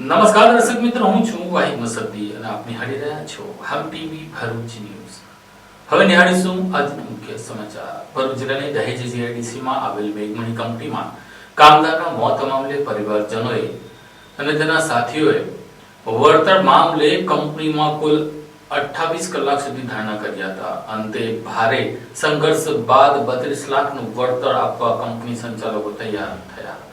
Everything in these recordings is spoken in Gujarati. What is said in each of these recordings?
નમસ્કાર દર્શક મિત્રો, હું છું વાહિદ મસદ્દી અને આપ નિહાળી રહ્યા છો હાલ ટીવી ભરૂચ ન્યૂઝ। હવે નિહાળીશું આજના મુખ્ય સમાચાર। ભરૂચ જિલ્લાની દહેજ જીઆઈડીસીમાં આવેલ મેઘમણી કંપનીમાં કામદારના મોત મામલે પરિવારજનોએ અને તેના સાથીઓએ વળતર મામલે કંપનીમાં કુલ 28 કલાક સુધી ધરણા કર્યા હતા। અંતે ભારે સંઘર્ષ બાદ 32 લાખનું વળતર આપવા કંપની સંચાલકો તૈયાર થયા હતા।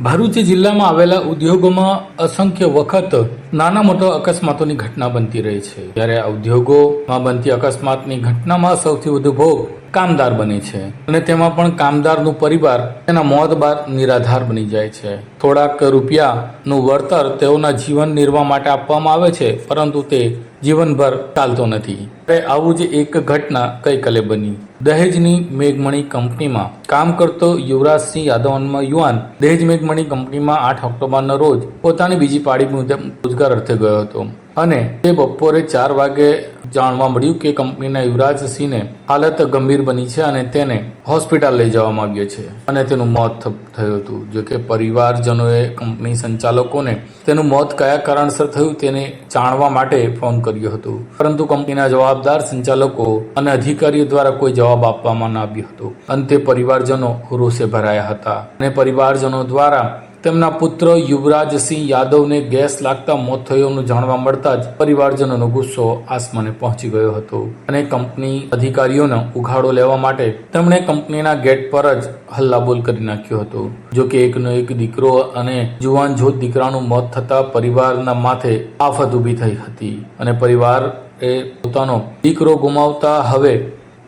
ભરૂચ જિલ્લામાં આવેલા ઉદ્યોગોમાં અસંખ્ય વખત નાના મોટા અકસ્માતોની ઘટના બનતી રહી છે, ત્યારે આ ઉદ્યોગોમાં બનતી અકસ્માતની ઘટનામાં સૌથી વધુ ભોગ કામદાર બને છે અને તેમાં પણ કામદારનું પરિવાર તેના મોત બાદ નિરાધાર બની જાય છે। થોડાક રૂપિયાનું વળતર તેઓના જીવન નિર્વાહ માટે આપવામાં આવે છે, પરંતુ તે જીવનભર ચાલતો નથી। આવું જ એક ઘટના ગઈકાલે બની। દહેજની મેઘમણી કંપનીમાં કામ કરતો યુવરાજસિંહ યાદવ નામનો યુવાન દહેજ મેઘમણી કંપનીમાં 8 ઓક્ટોબરના રોજ પોતાની બીજી પાળી મુજબ રોજગાર અર્થે ગયો હતો અને તે બપોરે 4 વાગે જાણવા મળ્યું કે કંપનીના યુવરાજસિંહને હાલત ગંભીર બની છે અને તેને હોસ્પિટલ લઈ જવામાં આવ્યો છે અને તેનું મોત થયું હતું। જો કે પરિવારજનોએ કંપની સંચાલકોને તેનું મોત કયા કારણસર થયું તેને જાણવા માટે ફોન કર્યો હતો, પરંતુ કંપનીના જવાબદાર સંચાલકો અને અધિકારીઓ દ્વારા કોઈ જવાબ આપવામાં ન આવ્યો હતો। અંતે પરિવારજનો રોષે ભરાયા હતા અને પરિવારજનો દ્વારા તેમના પુત્ર યુવરાજસિંહ યાદવને ગેસ લાગતા મોત થયું જાણવા મળતા જ પરિવારજનોનો ગુસ્સો આસમાને પહોંચી ગયો હતો અને કંપની અધિકારીઓનો ઉઘાડો લેવા માટે તેમણે કંપનીના ગેટ પર જ હલ્લાબોલ કરી નાખ્યો હતો। જો કે એકનો એક દીકરો અને જુવાન જોત દીકરાનું મોત થતા પરિવારના માથે આફત ઊભી થઈ હતી અને પરિવારે પોતાનો દીકરો ગુમાવતા હવે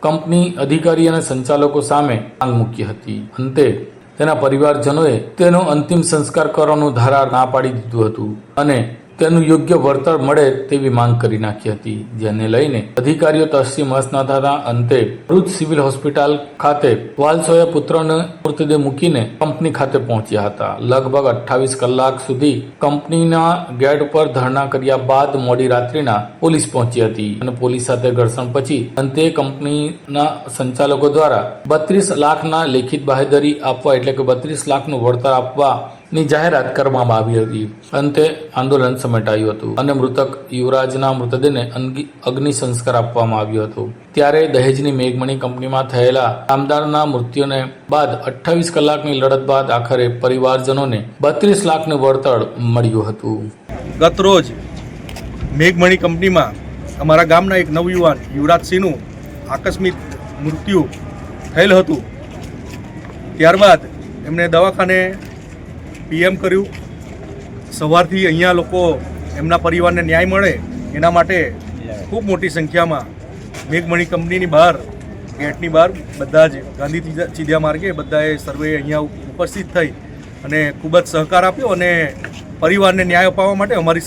કંપની અધિકારી અને સંચાલકો સામે માંગ મૂકી હતી। અંતે તેના પરિવારજનોએ તેનો અંતિમ સંસ્કાર કરવાનું ધારા ના પાડી દીધું હતું અને તેનું યોગ્ય વળતર મળે તેવી માંગ કરી નાખી હતી, જેને લઈને અધિકારીઓ તસ્થી મસ ન થતા અંતે ભરૂચ સિવિલ હોસ્પિટલ ખાતે વાલસોયા પુત્રને મૃતદેહ મૂકીને કંપની ખાતે પહોંચ્યા હતા। લગભગ 28 કલાક સુધી કંપનીના ગેટ પર ધરણા કર્યા બાદ મોડી રાત્રિના પોલીસ પહોંચી હતી અને પોલીસ સાથે ઘર્ષણ પછી અંતે કંપનીના સંચાલકો દ્વારા 32 લાખના લેખિત બાહેધરી આપવા એટલે કે 32 લાખનું વળતર આપવાની જાહેરાત કરવામાં આવી હતી। અંતે આંદોલન સમેટાયું હતું અને મૃતક યુવરાજના મૃતદેહને અગ્નિ સંસ્કાર આપવામાં આવ્યો હતો। ત્યારે દહેજની મેઘમણી કંપનીમાં થયેલા કામદારના મૃત્યુને બાદ 28 કલાકની લડત બાદ આખરે પરિવારજનોને 32 લાખનું વળતર મળ્યું હતું। ગત રોજ મેઘમણી કંપનીમાં અમારા ગામના એક નવયુવાન યુવરાજસિંહનું આકસ્મિક મૃત્યુ થયેલ હતું। ત્યારબાદ એમને દવાખાને પીએમ કર્યું। સવારથી અહીંયા લોકો એમના પરિવારને ન્યાય મળે એના માટે ખૂબ મોટી સંખ્યામાં મેઘમણી કંપનીની બહાર ગેટની બહાર બધા જ ગાંધી ચીધિયા માર્ગે બધાએ સર્વે અહીંયા ઉપસ્થિત થઈ અને ખૂબ જ સહકાર આપ્યો અને પરિવારને ન્યાય અપાવવા માટે અમારી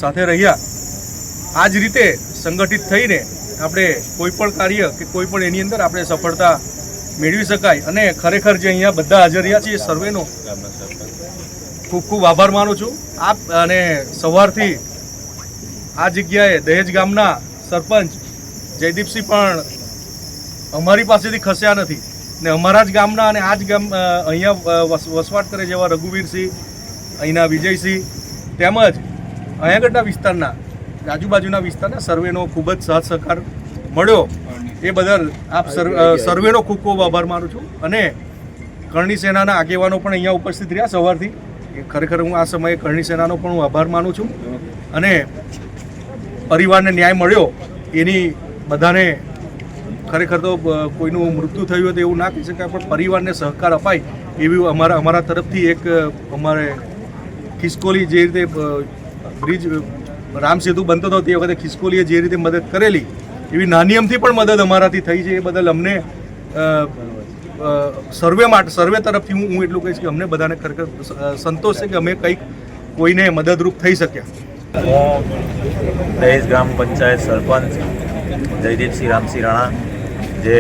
સાથે રહ્યા। આ જ રીતે સંગઠિત થઈને આપણે કોઈપણ કાર્ય કે કોઈપણ એની અંદર આપણે સફળતા મેળવી શકાય અને ખરેખર જે અહીંયા બધા હાજર રહ્યા છે એ સર્વેનો ખૂબ ખૂબ આભાર માનું છું। આપ અને સવારથી આ જગ્યાએ દહેજ ગામના સરપંચ જયદીપસિંહ પણ અમારી પાસેથી ખસ્યા નથી ને અમારા જ ગામના અને આ જ ગામ અહીંયા વસવાટ કરે જેવા રઘુવીરસિંહ, અહીંના વિજયસિંહ તેમજ અહીંયાગઢના વિસ્તારના આજુબાજુના વિસ્તારના સર્વેનો ખૂબ જ સાથ સહકાર મળ્યો એ બદલ આપ સર્વેનો ખૂબ ખૂબ આભાર માનું છું અને કરણી સેનાના આગેવાનો પણ અહીંયા ઉપસ્થિત રહ્યા સવારથી। ખરેખર હું આ સમયે કરણી સેનાનો પણ હું આભાર માનું છું અને પરિવારને ન્યાય મળ્યો એની બધાને ખરેખર તો કોઈનું મૃત્યુ થયું હોય તો એવું ના કહી શકાય, પણ પરિવારને સહકાર અપાય એવી અમારા તરફથી એક અમારે ખિસકોલી જે રીતે બ્રિજ રામ સેતુ બનતો હતો તે વખતે ખિસકોલીએ જે રીતે મદદ કરેલી એવી નાની અમથી પણ મદદ અમારાથી થઈ છે, એ બદલ અમને સર્વે તરફથી હું એટલું કહીશ કે અમને બધાને ખરેખર સંતોષ છે કે અમે કંઈક કોઈને મદદરૂપ થઈ શક્યા। હું દહેજ ગ્રામ પંચાયત સરપંચ જયદીપસિંહ રામસિંહ રાણા, જે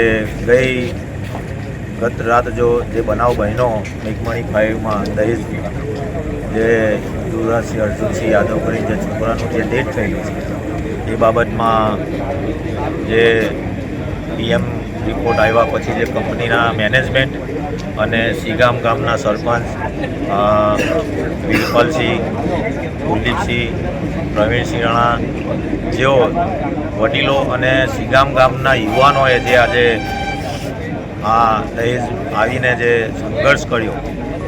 ગત રાત જે બનાવ બન્યો મેઘમણી 5માં દહેજ, જે યુવરાજસિંહ અર્જુનસિંહ યાદવ કરી જે છોકરાનું જે ડેથ થયેલું છે એ બાબતમાં જે પીએમ રિપોર્ટ આવ્યા પછી જે કંપનીના મેનેજમેન્ટ અને સીગામ ગામના સરપંચ વિરપલસિંહ, કુલદીપસિંહ, પ્રવીણસિંહ રાણા જેઓ વડીલો અને સીગામ ગામના યુવાનોએ જે આજે આ દહેજ આવીને જે સંઘર્ષ કર્યો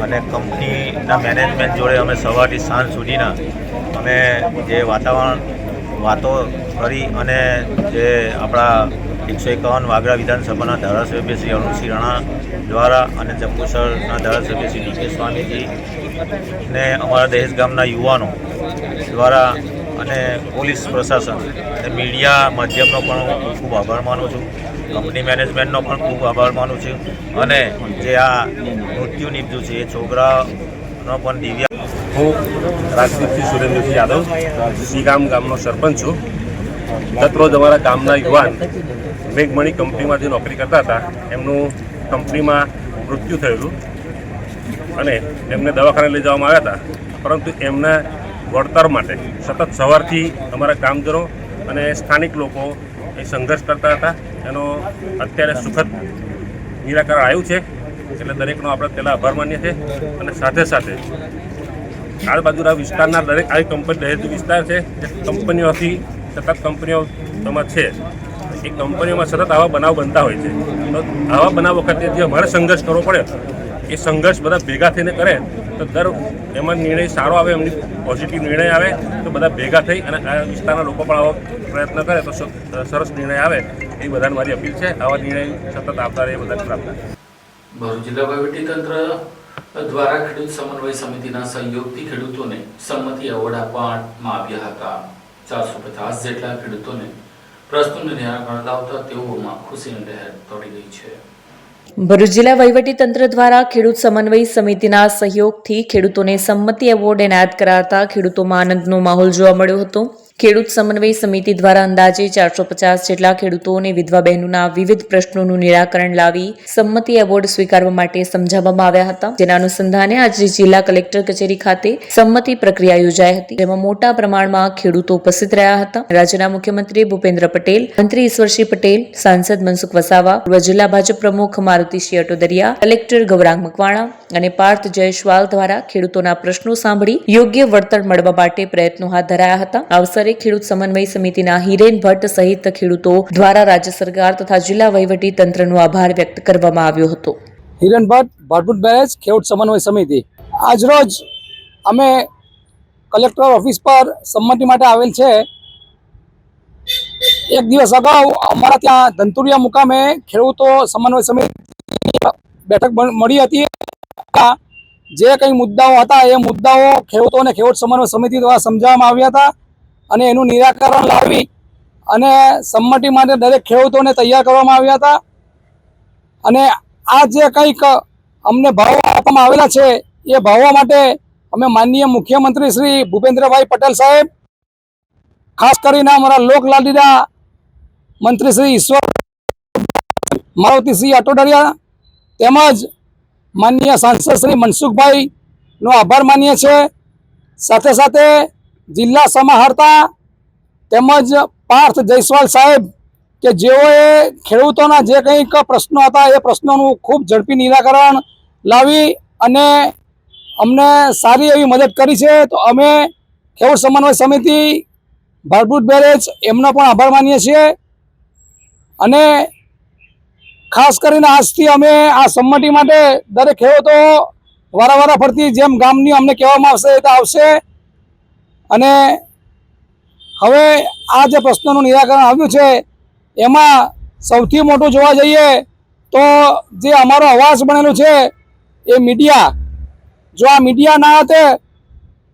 અને કંપનીના મેનેજમેન્ટ જોડે અમે સવારથી સાંજ સુધીના અમે જે વાતો કરી અને જે આપણા 151 વાગરા વિધાનસભાના ધારાસભ્ય શ્રી અરુણસિંહ રાણા દ્વારા અને જંબુસરના ધારાસભ્ય શ્રી ડી કે સ્વામીજી ને અમારા દહેજ ગામના યુવાનો દ્વારા અને પોલીસ પ્રશાસન અને મીડિયા માધ્યમનો પણ હું ખૂબ આભાર માનું છું. કંપની મેનેજમેન્ટનો પણ ખૂબ આભાર માનું છું અને જે આ મૃત્યુ નીપજ્યું છે એ છોકરાનો પણ દિવ્ય. હું રાજદીપસિંહ સુરેન્દ્રસિંહ યાદવ સીગામ ગામનો સરપંચ છું. ગત રોજ અમારા ગામના યુવાન મેઘમણી કંપનીમાં જે નોકરી કરતા હતા એમનું કંપનીમાં મૃત્યુ થયેલું અને એમને દવાખાને લઈ જવામાં આવ્યા હતા, પરંતુ એમના વળતર માટે સતત સવારથી અમારા ગામજનો અને સ્થાનિક લોકો એ સંઘર્ષ કરતા હતા. એનો અત્યારે સુખદ નિરાકરણ આવ્યું છે, એટલે દરેકનો આપણે પહેલાં આભાર માનીએ છીએ. અને સાથે સાથે આજુબાજુના વિસ્તારના દરેક આવી કંપની દહેજ વિસ્તાર છે જે કંપનીઓથી સતત કંપનીઓ તમાર છે, એ કંપનીઓમાં સતત આવા બનાવ બનતા હોય છે. તો આવા બનાવ વખતે જે અમારે સંઘર્ષ કરવો પડે એ સંઘર્ષ બધા ભેગા થઈને કરે તો એમાં નિર્ણય સારો આવે, એમની પોઝિટિવ નિર્ણય આવે તો બધા ભેગા થઈ અને આ વિસ્તારના લોકો પણ આવો પ્રયત્ન કરે તો સરસ નિર્ણય આવે એ બધાને મારી અપીલ છે. આવા નિર્ણય સતત આવતા રહે બધાને પ્રાપ્ત. ભરૂચ જિલ્લા વહીવટીતંત્ર દ્વારા ખેડૂત સમન્વય સમિતિના સહયોગથી ખેડૂતોને સંમતિ એવોર્ડ આપવામાં આવ્યા હતા. 450 જેટલા ખેડૂતોને પ્રશ્નોનું નિરાકરણ લાવતા તેઓમાં ખુશીની લહેર દોડી ગઈ છે. ભરૂચ જિલ્લા વહીવટીતંત્ર દ્વારા ખેડૂત સમન્વય સમિતિના સહયોગથી ખેડૂતોને સંમતિ એવોર્ડ એનાયત કરાતા ખેડૂતોમાં આનંદનો માહોલ જોવા મળ્યો હતો. ખેડૂત સમન્વય સમિતિ દ્વારા અંદાજે 450 જેટલા ખેડૂતોને વિધવા બહેનોના વિવિધ પ્રશ્નોનું નિરાકરણ લાવી સંમતિ એવોર્ડ સ્વીકારવા માટે સમજાવવામાં આવ્યા હતા. જેના અનુસંધાને આજે જિલ્લા કલેક્ટર કચેરી ખાતે સંમતિ પ્રક્રિયા યોજાઈ હતી, જેમાં મોટા પ્રમાણમાં ખેડૂતો ઉપસ્થિત રહ્યા હતા. રાજ્યના મુખ્યમંત્રી ભૂપેન્દ્ર પટેલ, મંત્રી ઈશ્વરસિંહ પટેલ, સાંસદ મનસુખ વસાવા, પૂર્વ જિલ્લા ભાજપ પ્રમુખ મારુતિસિંહ અટોદરિયા, કલેક્ટર ગૌરાંગ મકવાણા અને પાર્થ જયસ્વાલ દ્વારા ખેડૂતોના પ્રશ્નો સાંભળી યોગ્ય વળતર મળવા માટે પ્રયત્નો હાથ ધરાયા હતા. અવસરે ખેડૂત સમન્વય સમિતિના હિરેન ભટ્ટ સહિત ખેડૂતો દ્વારા રાજ્ય સરકાર તથા જિલ્લા વહીવટી તંત્રનો આભાર વ્યક્ત કરવામાં આવ્યો હતો. હિરેન ભટ્ટ, ભાડભૂત બેરેજ, ખેડૂત સમન્વય સમિતિ. આજરોજ અમે કલેક્ટર ઓફિસ પર સંમતિ માટે આવેલ છે. એક દિવસ અગાઉ અમારા ત્યાં ધંતુરિયા મુકામે ખેડૂતો સમન્વય સમિતિની બેઠક મળી હતી. જે કંઈ મુદ્દાઓ હતા એ મુદ્દાઓ ખેડૂતોને ખેડૂત સમન્વય સમિતિ દ્વારા સમજાવવામાં આવ્યા હતા અને એનું નિરાકરણ લાવી અને સંમતિ માટે દરેક ખેડૂતોને તૈયાર કરવામાં આવ્યા હતા. અને આ જે કંઈક અમને ભાવો આપવામાં આવેલા છે એ ભાવો માટે અમે માનનીય મુખ્યમંત્રી શ્રી ભૂપેન્દ્રભાઈ પટેલ સાહેબ, ખાસ કરીને અમારા લોકલાડીલા મંત્રી શ્રી ઈશ્વર મારુતિસિંહ અટોદરિયા તેમજ માનનીય સાંસદ શ્રી મનસુખભાઈનો આભાર માનીએ છીએ. સાથે સાથે જિલ્લા સમાહર્તા તેમજ પાર્થ જયસ્વાલ સાહેબ કે જેઓએ ખેડૂતોના જે કંઈક પ્રશ્નો હતા એ પ્રશ્નોનું ખૂબ ઝડપી નિરાકરણ લાવી અને અમને સારી એવી મદદ કરી છે. તો અમે ખેડૂત સમન્વય સમિતિ ભાડભૂત બેરેજ એમનો પણ આભાર માનીએ છીએ. અને ખાસ કરીને આજથી અમે આ સંમતિ માટે દરેક ખેડૂતો વારાવારા ફરતી જેમ ગામની અમને કહેવામાં આવશે એ તો આવશે. અને હવે આ જે પ્રશ્નોનું નિરાકરણ આવ્યું છે એમાં સૌથી મોટું જોવા જઈએ તો જે અમારો અવાજ બનેલું છે એ મીડિયા, જો આ મીડિયા ના હતે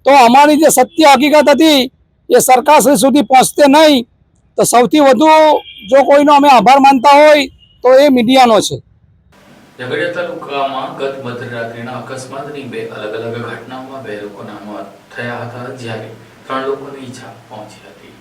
તો અમારી જે સત્ય હકીકત હતી એ સરકારશ્રી સુધી પહોંચતે નહીં. તો સૌથી વધુ જો કોઈનો અમે આભાર માનતા હોય તો એ મીડિયાનો છે. ઝઘડિયા તાલુકામાં ગત મધરાત્રિના અકસ્માતની બે અલગ અલગ ઘટનાઓમાં 2 લોકોના મોત થયા હતા, જ્યારે 3 લોકોને ઈજા પહોંચી હતી.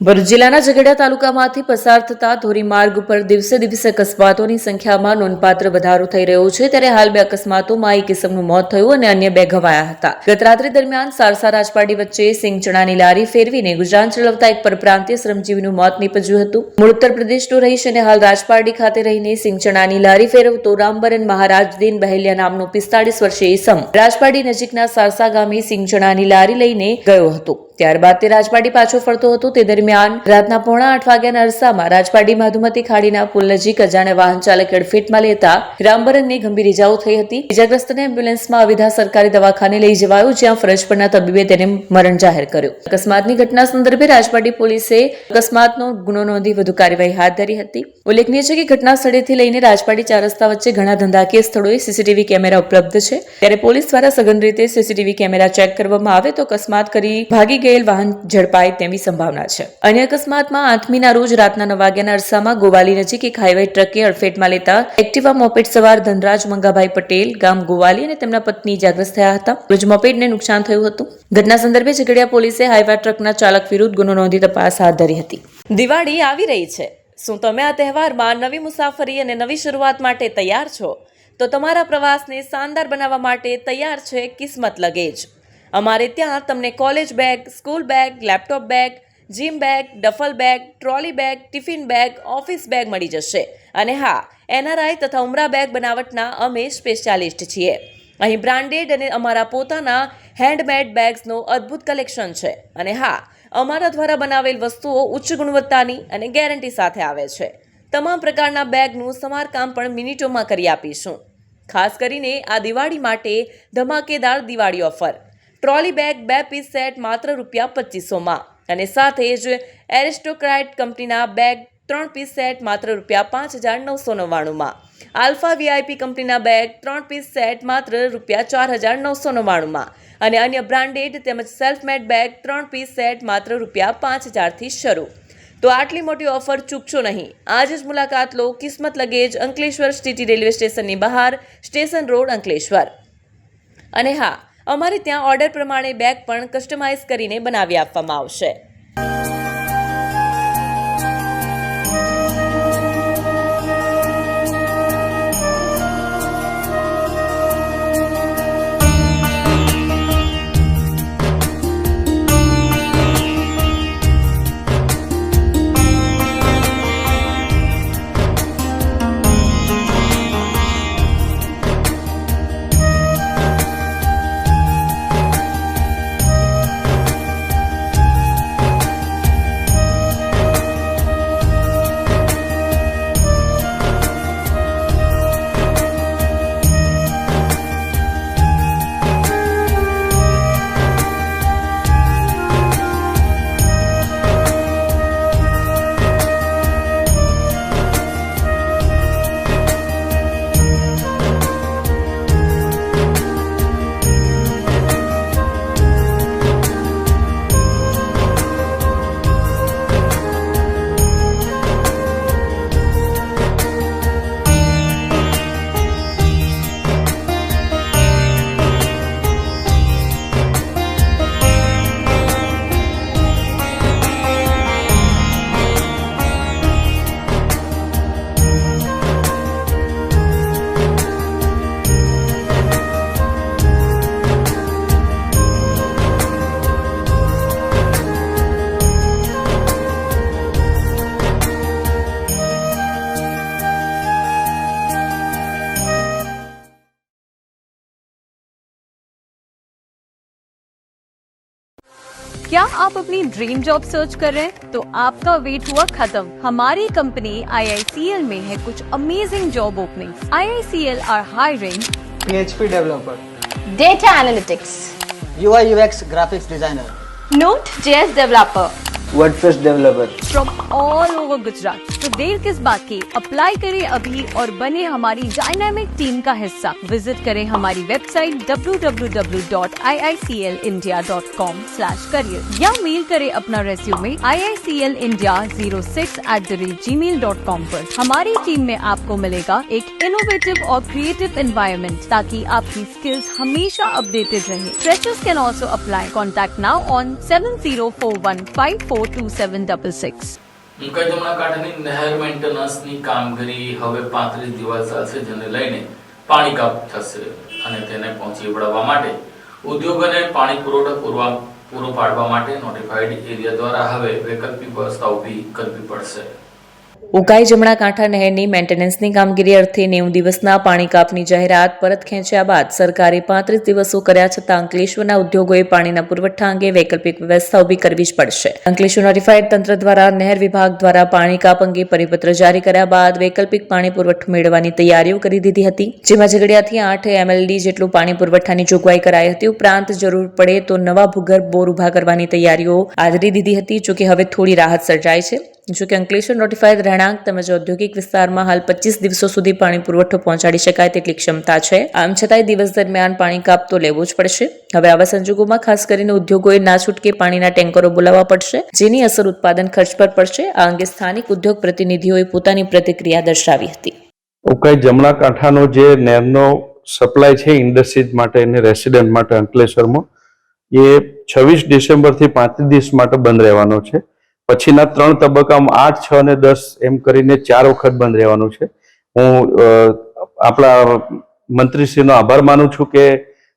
ભરૂચ જિલ્લાના ઝઘડિયા તાલુકામાંથી પસાર થતા ધોરીમાર્ગ ઉપર દિવસે દિવસે અકસ્માતોની સંખ્યામાં નોંધપાત્ર વધારો થઈ રહ્યો છે. ત્યારે હાલ 2 અકસ્માતોમાં એક ઇસમનું મોત થયું અને અન્ય 2 ઘવાયા હતા. ગત રાત્રિ દરમિયાન સારસા રાજપાડી વચ્ચે સિંગ ચણાની લારી ફેરવીને ગુજરાન ચલાવતા એક પરપ્રાંતીય શ્રમજીવીનું મોત નીપજ્યું હતું. મૂળ ઉત્તર પ્રદેશનો રહીશ અને હાલ રાજપાડી ખાતે રહીને સિંગ ચણાની લારી ફેરવતો રામબરન મહારાજદીન બહેલિયા નામનો 45 વર્ષીય ઇસમ રાજપાડી નજીકના સારસા ગામે સિંગ ચણાની લારી લઈને ગયો હતો. ત્યારબાદ તે રાજપાડી પાછો ફરતો હતો. તે દરમિયાન રાતના 7:45 વાગ્યાના અરસામાં રાજપાડી માધુમતી ખાડીના પુલ નજીક અજાણ્યા વાહન ચાલકે અડફેટમાં લેતા રામબરનને ગંભીર ઇજાઓ થઈ હતી. ઇજાગ્રસ્તને એમ્બ્યુલન્સમાં અવિધા સરકારી દવાખાને લઈ જવાયો, જ્યાં ફરજ પરના તબીબે તેને મરણ જાહેર કર્યો. અકસ્માતની ઘટના સંદર્ભે રાજપાડી પોલીસે અકસ્માતનો ગુનો નોંધી વધુ કાર્યવાહી હાથ ધરી હતી. ઉલ્લેખનીય છે કે ઘટના સ્થળેથી લઈને રાજપાડી 4 રસ્તા વચ્ચે ઘણા ધંધાકીય સ્થળોએ સીસીટીવી કેમેરા ઉપલબ્ધ છે. ત્યારે પોલીસ દ્વારા સઘન રીતે સીસીટીવી કેમેરા ચેક કરવામાં આવે તો અકસ્માત કરી ભાગી ગયેલ વાહન ઝડપાય તેવી સંભાવના છે. અન્ય અકસ્માતમાં 8મીના રોજ રાતના 9 વાગ્યાના અરસામાં ગોવાલી નજીક એક હાઈવે ટ્રકે અડફેટમાં લેતા એક્ટિવા મોપેડ સવાર ધનરાજ મંગાભાઈ પટેલ ગામ ગોવાલી અને તેમના પત્ની ઇજાગ્રસ્ત થયા હતા. રોજ મોપેડને નુકસાન થયું હતું. ઘટના સંદર્ભે ઝઘડિયા પોલીસે હાઈવે ટ્રકના ચાલક વિરુદ્ધ ગુનો નોંધી તપાસ હાથ ધરી હતી. દિવાળી આવી રહી છે. શું તમે આ તહેવારમાં નવી મુસાફરી અને નવી શરૂઆત માટે તૈયાર છો? તો તમારા પ્રવાસને શાનદાર બનાવવા માટે તૈયાર છે કિસ્મત લગેજ. અમારે ત્યાં તમને college bag, school bag, laptop bag, gym bag, duffel bag, trolley bag, tiffin bag, office bag મળી જશે. અને હા, એનઆરઆઈ તથા ઉમરા બેગ બનાવટના અમે સ્પેશિયાલિસ્ટ છીએ. અહીં બ્રાન્ડેડ અને અમારા પોતાના હેન્ડમેડ બેગ્સનો અદ્ભુત કલેક્શન છે. અને હા, અમારા દ્વારા બનાવેલ વસ્તુઓ ઉચ્ચ ગુણવત્તાની અને ગેરંટી સાથે આવે છે. તમામ પ્રકારના બેગનું સમારકામ પણ મિનિટોમાં કરી આપીશું. ખાસ કરીને આ દિવાળી માટે ધમાકેદાર Diwali offer. Trolley bag 2 piece set માત્ર ₹2500માં અને સાથે જ એરિસ્ટોક્રાઇટ કંપનીના બેગ 3 પીસ સેટ માત્ર ₹5999માં. આલ્ફા વીઆઈપી કંપનીના બેગ 3 પીસ સેટ માત્ર ₹4999માં અને અન્ય બ્રાન્ડેડ તેમજ self made bag 3 piece set માત્ર ₹5000થી શરૂ. તો આટલી મોટી ઓફર ચૂકશો નહીં. આજ જ મુલાકાત લો કિસ્મત લગેજ, અંકલેશ્વર સિટી રેલવે સ્ટેશનની બહાર, સ્ટેશન રોડ, અંકલેશ્વર. અને હા, અમારે ત્યાં ઓર્ડર પ્રમાણે બેગ પણ કસ્ટમાઇઝ કરીને બનાવી આપવામાં આવશે. क्या आप अपनी ड्रीम जॉब सर्च कर रहे हैं? तो आपका वेट हुआ खत्म. हमारी कंपनी IICL में है कुछ amazing job openings. IICL are hiring PHP developer, data analytics, UI UX graphics designer, Node.js developer WordPress developer. from all over Gujarat. तो देर किस बात की, अप्लाई करें अभी और बने हमारी डायनामिक टीम का हिस्सा. विजिट करें हमारी वेबसाइट www.iiclindia.com/career या मेल करें अपना रेज्यूमे iiclindia06@gmail.com पर. हमारी टीम में आपको मिलेगा एक इनोवेटिव और क्रिएटिव एनवायरनमेंट ताकि आपकी स्किल्स हमेशा अपडेटेड रहे. Freshers can also apply. Contact now on 704154 942766. મુકાઈ જમણા કાંઠાની નહેર મેન્ટેનન્સની કામગીરી હવે 35 દિવસ ચાલશે, જેને લઈને પાણી કાપ થશે અને તેને પહોંચી વળવા માટે ઉદ્યોગોને પાણી પૂરો પાડવા માટે નોટિફાઈડ એરિયા દ્વારા હવે વૈકલ્પિક વ્યવસ્થા ઊભી કરવી પડશે. ઉકાઈ જમણા કાંઠા નહેરની મેન્ટેનન્સની કામગીરી અર્થે 90 દિવસના પાણી કાપની જાહેરાત પરત ખેંચ્યા બાદ સરકારે 35 દિવસો કર્યા છતાં અંકલેશ્વરના ઉદ્યોગોએ પાણીના પુરવઠા અંગે વૈકલ્પિક વ્યવસ્થા ઊભી કરવી જ પડશે. અંકલેશ્વર નોટિફાઈડ તંત્ર દ્વારા નહેર વિભાગ દ્વારા પાણી કાપ અંગે પરિપત્ર જારી કર્યા બાદ વૈકલ્પિક પાણી પુરવઠો મેળવવાની તૈયારીઓ કરી દીધી હતી, જેમાં ઝઘડિયાથી 8 MLD જેટલું પાણી પુરવઠાની જોગવાઈ કરાઈ હતી. ઉપરાંત જરૂર પડે તો નવા ભૂગર્ભ બોર ઉભા કરવાની તૈયારીઓ આદરી દીધી હતી. જોકે હવે થોડી રાહત સર્જાઈ છે. જોકે અંકલેશ્વર નોટિફાઈડ રહેણાંક તેમજ ઔદ્યોગિક વિસ્તારમાં હાલ 25 દિવસો સુધી પાણી પુરવઠો પહોંચાડી શકાય તેટલી ક્ષમતા છે. આમ છતાંય દિવસ દરમિયાન પાણી કાપ તો લેવો જ પડશે. હવે આવા સંજોગોમાં ખાસ કરીને ઉદ્યોગોએ ના છૂટકે પાણીના ટેન્કરો બોલાવવા પડશે, જેની અસર ઉત્પાદન ખર્ચ પર પડશે. આ અંગે સ્થાનિક ઉદ્યોગ પ્રતિનિધિઓએ પોતાની પ્રતિક્રિયા દર્શાવી હતી. ઉકાઈ જમણા કાંઠાનો જે નહેરનો સપ્લાય છે ઇન્ડસ્ટ્રીઝ માટે અને રેસિડન્ટ માટે અંકલેશ્વરમાં, એ 26 ડિસેમ્બરથી 35 દિવસ માટે બંધ રહેવાનો છે. પછીના 3 તબક્કામાં 8, 6 અને 10 એમ કરીને 4 વખત બંધ રહેવાનું છે. હું આપણા મંત્રીશ્રીનો આભાર માનું છું કે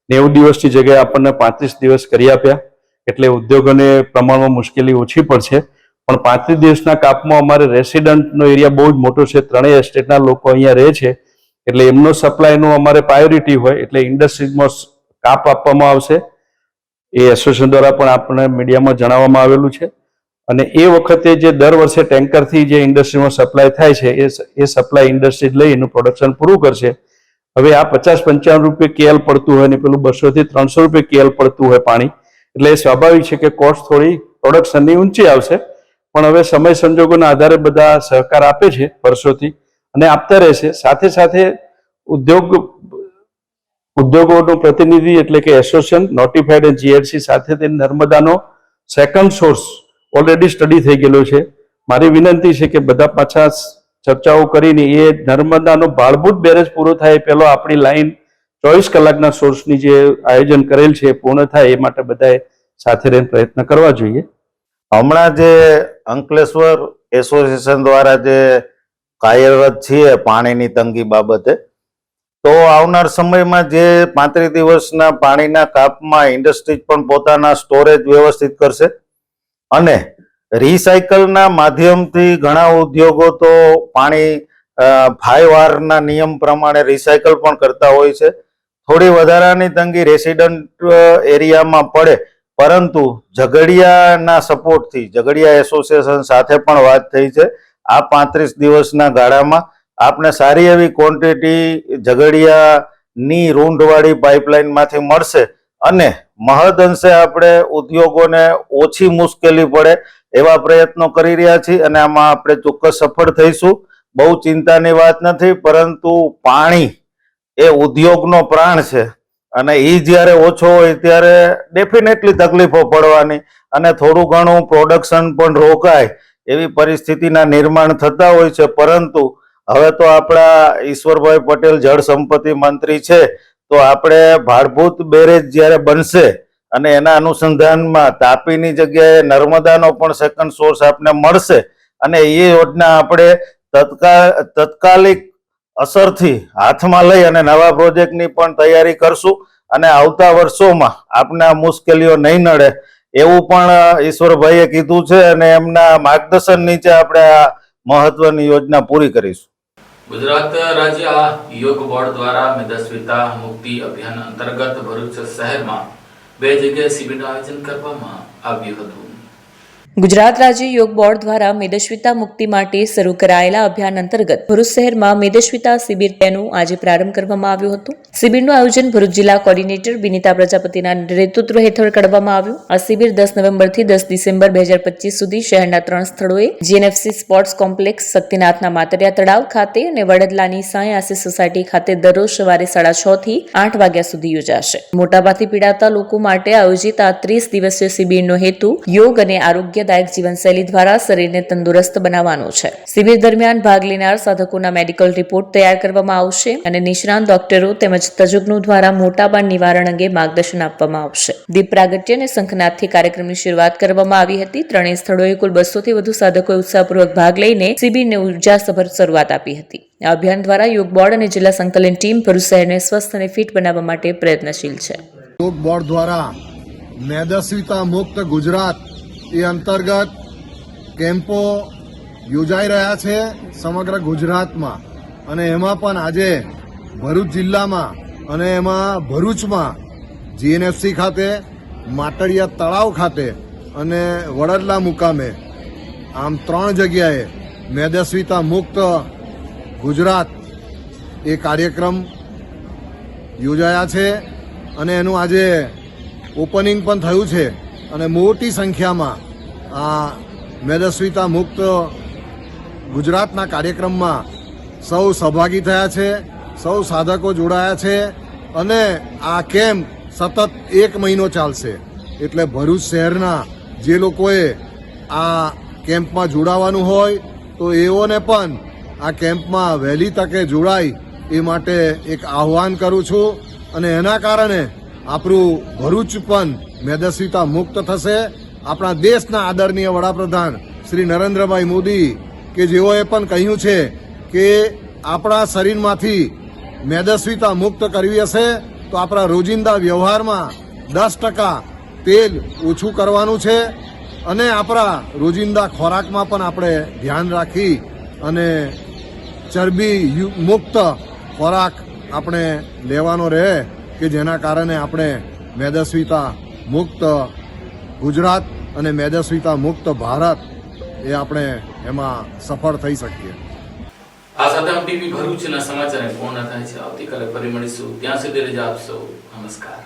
90 દિવસની જગ્યાએ આપણને 35 દિવસ કરી આપ્યા, એટલે ઉદ્યોગોને પ્રમાણમાં મુશ્કેલી ઓછી પડશે. પણ 35 દિવસના કાપમાં અમારે રેસિડન્ટનો એરિયા બહુ જ મોટો છે, 3 એસ્ટેટના લોકો અહીંયા રહે છે, એટલે એમનો સપ્લાયનું અમારે પ્રાયોરિટી હોય, એટલે ઇન્ડસ્ટ્રીઝમાં કાપ આપવામાં આવશે. એ એસોસિએશન દ્વારા પણ આપણને મીડિયામાં જણાવવામાં આવેલું છે. અને એ વખતે જે દર વર્ષે ટેન્કરથી જે ઇન્ડસ્ટ્રીમાં સપ્લાય થાય છે એ સપ્લાય ઇન્ડસ્ટ્રી લઈ એનું પ્રોડક્શન પૂરું કરશે. હવે આ 50-55 રૂપિયા KL પડતું હોય ને પેલું 200 થી 300 રૂપિયા KL પડતું હોય પાણી, એટલે એ સ્વાભાવિક છે કે કોસ્ટ થોડી પ્રોડક્શનની ઊંચી આવશે. પણ હવે સમય સંજોગોના આધારે બધા સહકાર આપે છે વર્ષોથી અને આપતા રહેશે. સાથે સાથે ઉદ્યોગોનું પ્રતિનિધિ એટલે કે એસોસિએશન નોટિફાઈડ અને GRC સાથે તે નર્મદાનો સેકન્ડ સોર્સ ઓલરેડી સ્ટડી થઈ ગયેલો છે. મારી વિનંતી છે કે બધા પાછા ચર્ચાઓ કરીને એ નર્મદાનો ભાડભૂત બેરેજ પૂરો થાય પહેલો આપણી લાઈન 24 કલાકના સોર્સની જે આયોજન કરેલ છે એ પૂર્ણ થાય એ માટે બધાએ સાથે રહીને પ્રયત્ન કરવા જોઈએ. હમણાં જે અંકલેશ્વર એસોસિએશન દ્વારા જે કાર્યરત છીએ પાણીની તંગી બાબતે, તો આવનાર સમયમાં જે 35 દિવસના પાણીના કાપમાં ઇન્ડસ્ટ્રીઝ પણ પોતાના સ્ટોરેજ વ્યવસ્થિત કરશે અને રિસાયકલના માધ્યમથી ઘણા ઉદ્યોગો તો પાણી 5R ના નિયમ પ્રમાણે રિસાયકલ પણ કરતા હોય છે. થોડી વધારાની તંગી રેસિડન્ટ એરિયામાં પડે, પરંતુ ઝઘડિયાના સપોર્ટથી ઝઘડિયા એસોસિએશન સાથે પણ વાત થઈ છે. આ 35 દિવસના ગાળામાં આપને સારી એવી ક્વોન્ટિટી ઝઘડિયાની રૂંઢવાળી પાઇપલાઇનમાંથી મળશે અને મહદઅંશે આપણે ઉદ્યોગોને ઓછી મુશ્કેલી પડે એવા પ્રયત્નો કરી રહ્યા છીએ અને આમાં આપણે ચોક્કસ સફળ થઈશું. બહુ ચિંતાની વાત નથી, પરંતુ પાણી એ ઉદ્યોગનો પ્રાણ છે અને એ જ્યારે ઓછો હોય ત્યારે ડેફિનેટલી તકલીફો પડવાની અને થોડું ઘણું પ્રોડક્શન પણ રોકાય એવી પરિસ્થિતિના નિર્માણ થતા હોય છે. પરંતુ હવે તો આપણા ઈશ્વરભાઈ પટેલ જળ સંપત્તિ મંત્રી છે, તો આપણે ભાડભૂત બેરેજ જ્યારે બનશે અને એના અનુસંધાનમાં તાપીની જગ્યાએ નર્મદાનો પણ સેકન્ડ સોર્સ આપને મળશે અને એ યોજના આપણે તત્કાલિક અસરથી હાથમાં લઈ અને નવા પ્રોજેક્ટની પણ તૈયારી કરશું અને આવતા વર્ષોમાં આપને આ મુશ્કેલીઓ નહીં નડે એવું પણ ઈશ્વરભાઈએ કીધું છે અને એમના માર્ગદર્શન નીચે આપણે આ મહત્વની યોજના પૂરી કરીશું. ગુજરાત રાજ્ય યોગ બોર્ડ દ્વારા મેદસ્વીતા મુક્તિ અભિયાન અંતર્ગત ભરૂચ શહેરમાં 2 જગ્યાએ શિબિરનું આયોજન કરવામાં આવ્યું હતું. ગુજરાત રાજ્ય યોગ બોર્ડ દ્વારા મેદસ્વીતા મુક્તિ માટે શરૂ કરાયેલા અભિયાન અંતર્ગત ભરૂચ શહેરમાં મેદસ્વીતા શિબિર 2નું આજે પ્રારંભ કરવામાં આવ્યું હતું. શિબિરનું આયોજન ભરૂચ જિલ્લા કોર્ડિનેટર વિનીતા પ્રજાપતિના નેતૃત્વ હેઠળ કરવામાં આવ્યું. આ શિબિર 10 નવેમ્બરથી 10 ડિસેમ્બર 2025 સુધી શહેરના 3 સ્થળોએ GNFC સ્પોર્ટ્સ કોમ્પ્લેક્સ, શક્તિનાથના માતરિયા તળાવ ખાતે અને વડદલાની સાંઈ આશીષ સોસાયટી ખાતે દરરોજ સવારે 6:30 થી 8 વાગ્યા સુધી યોજાશે. મોટાભાગથી પીડાતા લોકો માટે આયોજિત આ 30 દિવસીય શિબિરનો હેતુ યોગ અને આરોગ્ય આરોગ્યદાયક જીવનશૈલી દ્વારા શરીરને તંદુરસ્ત બનાવવાનો છે. શિબિર દરમિયાન ભાગ લેનાર સાધકોના મેડિકલ રિપોર્ટ તૈયાર કરવામાં આવશે અને નિષ્ણાંત ડોક્ટરો તેમજ તજજ્ઞો દ્વારા મોટાબાદ નિવારણ અંગે માર્ગદર્શન આપવામાં આવશે. દીપ પ્રાગટ્ય અને શંખનાદથી કાર્યક્રમની શરૂઆત કરવામાં આવી હતી. ત્રણેય સ્થળોએ કુલ 200 થી વધુ સાધકોએ ઉત્સાહપૂર્વક ભાગ લઈને શિબિરને ઉર્જાસભર શરૂઆત આપી હતી. આ અભિયાન દ્વારા યોગ બોર્ડ અને જિલ્લા સંકલન ટીમ ભરૂચ શહેરને સ્વસ્થ અને ફિટ બનાવવા માટે પ્રયત્નશીલ છે. યોગ બોર્ડ દ્વારા મેદસ્વીતા મુક્ત ગુજરાત એ અંતર્ગત કેમ્પો યોજાઈ રહ્યા છે સમગ્ર ગુજરાતમાં, અને એમાં પણ આજે ભરૂચ જિલ્લામાં અને એમાં ભરૂચમાં જીએનએફસી ખાતે, માટડિયા તળાવ ખાતે અને વડોદરા મુકામે આમ 3 જગ્યાએ મેદસ્વીતા મુક્ત ગુજરાત એ કાર્યક્રમ યોજાયા છે અને એનું આજે ઓપનિંગ પણ થયું છે અને મોટી સંખ્યામાં આ મેદસ્વીતા મુક્ત ગુજરાતના કાર્યક્રમમાં સૌ સહભાગી થયા છે, સૌ સાધકો જોડાયા છે અને આ કેમ્પ સતત 1 મહિનો ચાલશે. એટલે ભરૂચ શહેરના જે લોકોએ આ કેમ્પમાં જોડાવાનું હોય તો એઓને પણ આ કેમ્પમાં વહેલી તકે જોડાય એ માટે એક આહ્વાન કરું છું અને એના કારણે આપણું ભરૂચ પણ મેદસ્વીતા મુક્ત થશે. આપણા દેશના આદરણીય વડાપ્રધાન શ્રી નરેન્દ્રભાઈ મોદી કે જેઓએ પણ કહ્યું છે કે આપણા શરીરમાંથી મેદસ્વીતા મુક્ત કરવી હશે તો આપણા રોજિંદા વ્યવહારમાં 10% તેલ ઓછું કરવાનું છે અને આપણા રોજિંદા ખોરાકમાં પણ આપણે ધ્યાન રાખી અને ચરબી મુક્ત ખોરાક આપણે લેવાનો રહે કે જેના કારણે આપણે મેદસ્વીતા મુક્ત ગુજરાત અને મેદસ્વીતા મુક્ત ભારત એ આપણે એમાં સફળ થઈ શકીએ. આ સાથે ટીવી ભરૂચના સમાચાર પૂર્ણ થાય છે. આવતીકાલે ફરી મળીશું. ત્યાં સુધી રજા આપશો. નમસ્કાર.